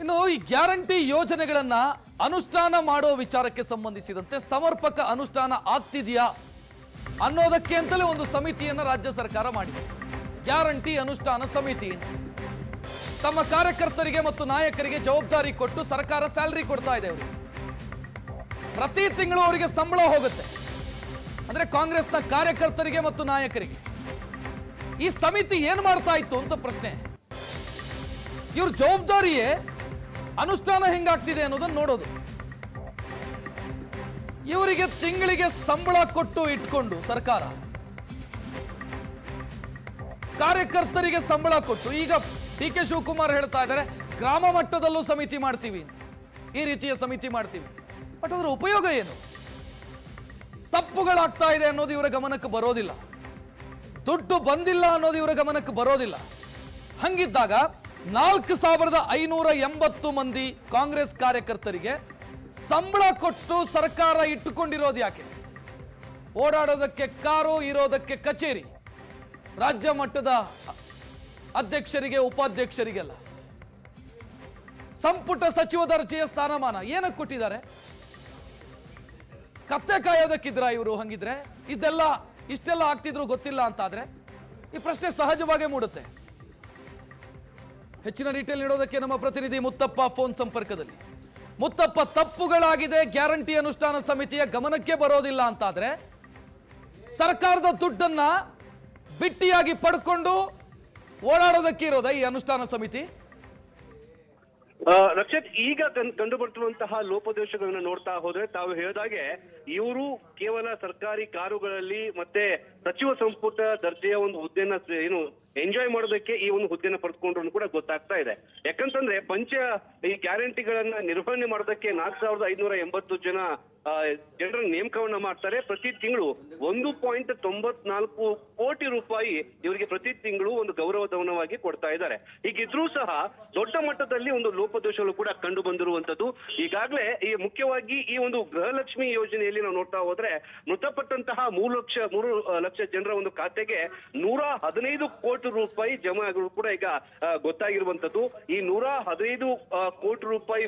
ಇನ್ನು ಈ ಗ್ಯಾರಂಟಿ ಯೋಜನೆಗಳನ್ನ ಅನುಷ್ಠಾನ ಮಾಡೋ ವಿಚಾರಕ್ಕೆ ಸಂಬಂಧಿಸಿದಂತೆ ಸಮರ್ಪಕ ಅನುಷ್ಠಾನ ಆಗ್ತಿದೆಯಾ ಅನ್ನೋದಕ್ಕೆ ಅಂತಲೇ ಒಂದು ಸಮಿತಿಯನ್ನ ರಾಜ್ಯ ಸರ್ಕಾರ ಮಾಡಿದೆ. ಗ್ಯಾರಂಟಿ ಅನುಷ್ಠಾನ ಸಮಿತಿ ತಮ್ಮ ಕಾರ್ಯಕರ್ತರಿಗೆ ಮತ್ತು ನಾಯಕರಿಗೆ ಜವಾಬ್ದಾರಿ ಕೊಟ್ಟು ಸರ್ಕಾರ ಸ್ಯಾಲರಿ ಕೊಡ್ತಾ ಇದೆ. ಅವರಿಗೆ ಪ್ರತಿ ತಿಂಗಳು ಅವರಿಗೆ ಸಂಬಳ ಹೋಗುತ್ತೆ. ಅಂದ್ರೆ ಕಾಂಗ್ರೆಸ್ನ ಕಾರ್ಯಕರ್ತರಿಗೆ ಮತ್ತು ನಾಯಕರಿಗೆ ಈ ಸಮಿತಿ ಏನ್ ಮಾಡ್ತಾ ಇತ್ತು ಅಂತ ಪ್ರಶ್ನೆ. ಇವ್ರ ಜವಾಬ್ದಾರಿಯೇ ಅನುಷ್ಠಾನ ಹೆಂಗಾಗ್ತಿದೆ ಅನ್ನೋದನ್ನ ನೋಡೋದು. ಇವರಿಗೆ ತಿಂಗಳಿಗೆ ಸಂಬಳ ಕೊಟ್ಟು ಇಟ್ಕೊಂಡು ಸರ್ಕಾರ ಕಾರ್ಯಕರ್ತರಿಗೆ ಸಂಬಳ ಕೊಟ್ಟು ಈಗ ಡಿ ಕೆ ಶಿವಕುಮಾರ್ ಹೇಳ್ತಾ ಇದ್ದಾರೆ ಗ್ರಾಮ ಮಟ್ಟದಲ್ಲೂ ಸಮಿತಿ ಮಾಡ್ತೀವಿ, ಈ ರೀತಿಯ ಸಮಿತಿ ಮಾಡ್ತೀವಿ. ಬಟ್ ಅದರ ಉಪಯೋಗ ಏನು? ತಪ್ಪುಗಳಾಗ್ತಾ ಇದೆ ಅನ್ನೋದು ಇವರ ಗಮನಕ್ಕೆ ಬರೋದಿಲ್ಲ, ದುಡ್ಡು ಬಂದಿಲ್ಲ ಅನ್ನೋದು ಇವರ ಗಮನಕ್ಕೆ ಬರೋದಿಲ್ಲ. ಹಂಗಿದ್ದಾಗ 4580 ಮಂದಿ ಕಾಂಗ್ರೆಸ್ ಕಾರ್ಯಕರ್ತರಿಗೆ ಸಂಬಳ ಕೊಟ್ಟು ಸರ್ಕಾರ ಇಟ್ಟುಕೊಂಡಿರೋದು ಯಾಕೆ? ಓಡಾಡೋದಕ್ಕೆ ಕಾರು, ಇರೋದಕ್ಕೆ ಕಚೇರಿ, ರಾಜ್ಯ ಮಟ್ಟದ ಅಧ್ಯಕ್ಷರಿಗೆ ಉಪಾಧ್ಯಕ್ಷರಿಗೆಲ್ಲ ಸಂಪುಟ ಸಚಿವ ದರ್ಜೆಯ ಸ್ಥಾನಮಾನ ಏನಕ್ಕೆ ಕೊಟ್ಟಿದ್ದಾರೆ? ಕತ್ತೆ ಕಾಯೋದಕ್ಕಿದ್ರ ಇವರು? ಹಂಗಿದ್ರೆ ಇಷ್ಟೆಲ್ಲ ಆಗ್ತಿದ್ರು ಗೊತ್ತಿಲ್ಲ ಅಂತಾದ್ರೆ ಈ ಪ್ರಶ್ನೆ ಸಹಜವಾಗಿ ಮೂಡುತ್ತೆ. ಹೆಚ್ಚಿನ ಡೀಟೇಲ್ ನೀಡೋದಕ್ಕೆ ನಮ್ಮ ಪ್ರತಿನಿಧಿ ಮುತ್ತಪ್ಪ ಫೋನ್ ಸಂಪರ್ಕದಲ್ಲಿ. ಮುತ್ತಪ್ಪ, ತಪ್ಪುಗಳಾಗಿದೆ, ಗ್ಯಾರಂಟಿ ಅನುಷ್ಠಾನ ಸಮಿತಿಯ ಗಮನಕ್ಕೆ ಬರೋದಿಲ್ಲ ಅಂತಾದ್ರೆ ಸರ್ಕಾರದ ದುಡ್ಡನ್ನ ಬಿಟ್ಟಿಯಾಗಿ ಪಡ್ಕೊಂಡು ಓಡಾಡೋದಕ್ಕೆ ಇರೋದ ಈ ಅನುಷ್ಠಾನ ಸಮಿತಿ? ರಕ್ಷತ್, ಈಗ ಕಂಡು ಬರ್ತಿರುವಂತಹ ಲೋಪದೋಷಗಳನ್ನ ನೋಡ್ತಾ ಹೋದ್ರೆ ತಾವು ಹೇಳಿದಾಗೆ ಇವರು ಕೇವಲ ಸರ್ಕಾರಿ ಕಾರುಗಳಲ್ಲಿ ಮತ್ತೆ ಸಚಿವ ಸಂಪುಟ ದರ್ಜೆಯ ಒಂದು ಹುದ್ದೆನ ಏನು ಎಂಜಾಯ್ ಮಾಡೋದಕ್ಕೆ ಈ ಒಂದು ಹುದ್ದೆನ ಪಡೆದುಕೊಂಡ್ರು ಕೂಡ ಗೊತ್ತಾಗ್ತಾ ಇದೆ. ಯಾಕಂತಂದ್ರೆ ಈ ಗ್ಯಾರಂಟಿಗಳನ್ನ ನಿರ್ವಹಣೆ ಮಾಡೋದಕ್ಕೆ 4580 ಜನರ ನೇಮಕವನ್ನ ಮಾಡ್ತಾರೆ. ಪ್ರತಿ ತಿಂಗಳು 1.94 ಕೋಟಿ ರೂಪಾಯಿ ಇವರಿಗೆ ಪ್ರತಿ ತಿಂಗಳು ಒಂದು ಗೌರವಧನವಾಗಿ ಕೊಡ್ತಾ ಇದ್ದಾರೆ. ಹೀಗಿದ್ರೂ ಸಹ ದೊಡ್ಡ ಮಟ್ಟದಲ್ಲಿ ಒಂದು ಲೋಪದೋಷಗಳು ಕೂಡ ಕಂಡು ಬಂದಿರುವಂತದ್ದು. ಈಗಾಗಲೇ ಈ ಮುಖ್ಯವಾಗಿ ಈ ಒಂದು ಗೃಹಲಕ್ಷ್ಮಿ ಯೋಜನೆಯಲ್ಲಿ ನಾವು ನೋಡ್ತಾ ಹೋದ್ರೆ ಮೃತಪಟ್ಟಂತಹ 3 ಲಕ್ಷ ಜನರ ಒಂದು ಖಾತೆಗೆ 115 ಕೋಟಿ ರೂಪಾಯಿ ಜಮಾ ಆಗಿರೋದು ಕೂಡ ಈಗ ಗೊತ್ತಾಗಿರುವಂತದ್ದು. ಈ 115 ಕೋಟಿ ರೂಪಾಯಿ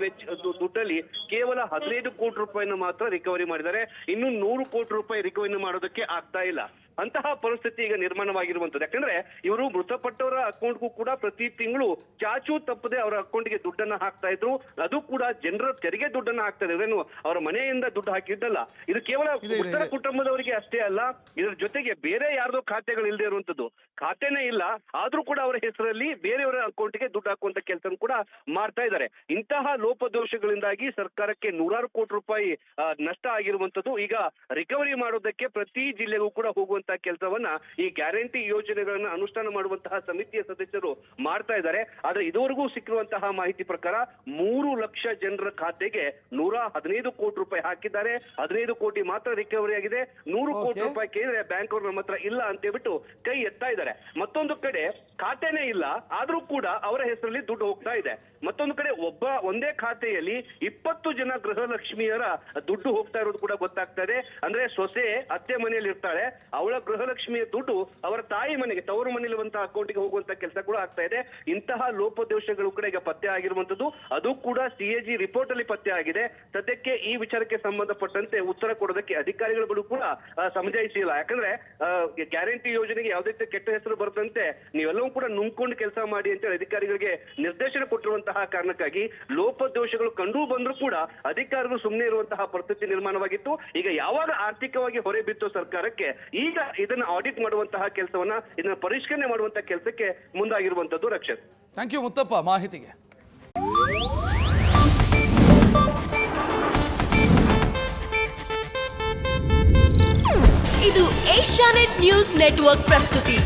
ದುಡ್ಡಲ್ಲಿ ಕೇವಲ 15 ಕೋಟಿ ರೂಪಾಯಿನ ಮಾತ್ರ ರಿಕವರಿ ಮಾಡಿದ್ದಾರೆ. ಇನ್ನು 100 ಕೋಟಿ ರೂಪಾಯಿ ರಿಕವರಿ ಮಾಡೋದಕ್ಕೆ ಆಗ್ತಾ ಇಲ್ಲ. ಅಂತಹ ಪರಿಸ್ಥಿತಿ ಈಗ ನಿರ್ಮಾಣವಾಗಿರುವಂತದ್ದು. ಯಾಕಂದ್ರೆ ಇವರು ಮೃತಪಟ್ಟವರ ಅಕೌಂಟ್ಗೂ ಕೂಡ ಪ್ರತಿ ತಿಂಗಳು ಚಾಚು ತಪ್ಪದೆ ಅವರ ಅಕೌಂಟ್ಗೆ ದುಡ್ಡನ್ನ ಹಾಕ್ತಾ ಇದ್ರು. ಅದು ಕೂಡ ಜನರ ತೆರಿಗೆ ದುಡ್ಡನ್ನ ಹಾಕ್ತಾ ಇದ್ರು, ಅವರ ಮನೆಯಿಂದ ದುಡ್ಡು ಹಾಕಿದ್ದಲ್ಲ. ಇದು ಕೇವಲ ಉತ್ತರ ಕುಟುಂಬದವರಿಗೆ ಅಷ್ಟೇ ಅಲ್ಲ, ಇದರ ಜೊತೆಗೆ ಬೇರೆ ಯಾರ್ದೋ ಖಾತೆಗಳು ಇಲ್ಲದೆ ಇರುವಂತದ್ದು. ಖಾತೆನೇ ಇಲ್ಲ ಆದ್ರೂ ಕೂಡ ಅವರ ಹೆಸರಲ್ಲಿ ಬೇರೆಯವರ ಅಕೌಂಟ್ಗೆ ದುಡ್ಡು ಹಾಕುವಂತ ಕೆಲಸ ಕೂಡ ಮಾಡ್ತಾ ಇದ್ದಾರೆ. ಇಂತಹ ಲೋಪದೋಷಗಳಿಂದಾಗಿ ಸರ್ಕಾರಕ್ಕೆ 100 ಕೋಟಿ ರೂಪಾಯಿ ನಷ್ಟ ಆಗಿರುವಂತದ್ದು. ಈಗ ರಿಕವರಿ ಮಾಡೋದಕ್ಕೆ ಪ್ರತಿ ಜಿಲ್ಲೆಗೂ ಕೂಡ ಹೋಗುವಂತ ಕೆಲಸವನ್ನ ಈ ಗ್ಯಾರಂಟಿ ಯೋಜನೆಗಳನ್ನ ಅನುಷ್ಠಾನ ಮಾಡುವಂತಹ ಸಮಿತಿಯ ಸದಸ್ಯರು ಮಾಡ್ತಾ ಇದ್ದಾರೆ. ಆದ್ರೆ ಇದುವರೆಗೂ ಸಿಕ್ಕಿರುವಂತಹ ಮಾಹಿತಿ ಪ್ರಕಾರ 3 ಲಕ್ಷ ಜನರ ಖಾತೆಗೆ 115 ಕೋಟಿ ರೂಪಾಯಿ ಹಾಕಿದ್ದಾರೆ. 15 ಕೋಟಿ ಮಾತ್ರ ರಿಕವರಿ ಆಗಿದೆ. 100 ಕೋಟಿ ರೂಪಾಯಿ ಕೇಳಿದ್ರೆ ಬ್ಯಾಂಕ್ ಅವರು ನಮ್ಮ ಹತ್ರ ಇಲ್ಲ ಅಂತ ಹೇಳ್ಬಿಟ್ಟು ಕೈ ಎತ್ತಾ ಇದ್ದಾರೆ. ಮತ್ತೊಂದು ಕಡೆ ಖಾತೆನೇ ಇಲ್ಲ ಆದ್ರೂ ಕೂಡ ಅವರ ಹೆಸರಲ್ಲಿ ದುಡ್ಡು ಹೋಗ್ತಾ ಇದೆ. ಮತ್ತೊಂದು ಕಡೆ ಒಂದೇ ಖಾತೆಯಲ್ಲಿ 20 ಜನ ಗೃಹಲಕ್ಷ್ಮಿಯರ ದುಡ್ಡು ಹೋಗ್ತಾ ಇರೋದು ಕೂಡ ಗೊತ್ತಾಗ್ತಾ ಇದೆ. ಅಂದ್ರೆ ಸೊಸೆ ಅತ್ತೆ ಮನೆಯಲ್ಲಿ ಇರ್ತಾಳೆ, ಅವಳ ಗೃಹಲಕ್ಷ್ಮಿಯ ದುಡ್ಡು ಅವರ ತಾಯಿ ಮನೆಗೆ, ತವರು ಮನೆಯಲ್ಲಿರುವಂತಹ ಅಕೌಂಟ್ಗೆ ಹೋಗುವಂತ ಕೆಲಸ ಕೂಡ ಆಗ್ತಾ ಇದೆ. ಇಂತಹ ಲೋಪದೋಷಗಳು ಕೂಡ ಈಗ ಪತ್ತೆ ಆಗಿರುವಂತದ್ದು. ಅದು ಕೂಡ CAG ರಿಪೋರ್ಟ್ ಅಲ್ಲಿ ಪತ್ತೆ ಆಗಿದೆ. ಸದ್ಯಕ್ಕೆ ಈ ವಿಚಾರಕ್ಕೆ ಸಂಬಂಧಪಟ್ಟಂತೆ ಉತ್ತರ ಕೊಡೋದಕ್ಕೆ ಅಧಿಕಾರಿಗಳು ಕೂಡ ಸಮಜಾಯಿಸಿಲ್ಲ. ಯಾಕಂದ್ರೆ ಗ್ಯಾರಂಟಿ ಯೋಜನೆಗೆ ಯಾವುದೇ ಕೆಟ್ಟ ಹೆಸರು ಬರುತ್ತಂತೆ ನೀವೆಲ್ಲವೂ ಕೂಡ ನುಂಗ್ಕೊಂಡು ಕೆಲಸ ಮಾಡಿ ಅಂತ ಅಧಿಕಾರಿಗಳಿಗೆ ನಿರ್ದೇಶನ ಕೊಟ್ಟಿರುವಂತಹ ಕಾರಣಕ್ಕಾಗಿ ಲೋಪದೋಷಗಳು ಕಂಡು ಬಂದ್ರೂ ಕೂಡ ಅಧಿಕಾರಿಗಳು ಸುಮ್ಮನೆ ಇರುವಂತಹ ಪರಿಸ್ಥಿತಿ ನಿರ್ಮಾಣವಾಗಿತ್ತು. ಈಗ ಯಾವಾಗ ಆರ್ಥಿಕವಾಗಿ ಹೊರೆ ಬಿತ್ತು ಸರ್ಕಾರಕ್ಕೆ, ಈಗ ಇದನ್ನ ಆಡಿಟ್ ಮಾಡುವಂತಹ ಕೆಲಸವನ್ನ, ಇದನ್ನ ಪರಿಷ್ಕರಣೆ ಮಾಡುವಂತಹ ಕೆಲಸಕ್ಕೆ ಮುಂದಾಗಿರುವಂತದ್ದು. ರಕ್ಷತ್, ಥ್ಯಾಂಕ್ ಯು ಮುತ್ತಪ್ಪ ಮಾಹಿತಿಗೆ. ಇದು ಏಷ್ಯಾನೆಟ್ ನ್ಯೂಸ್ ನೆಟ್ವರ್ಕ್ ಪ್ರಸ್ತುತಿ.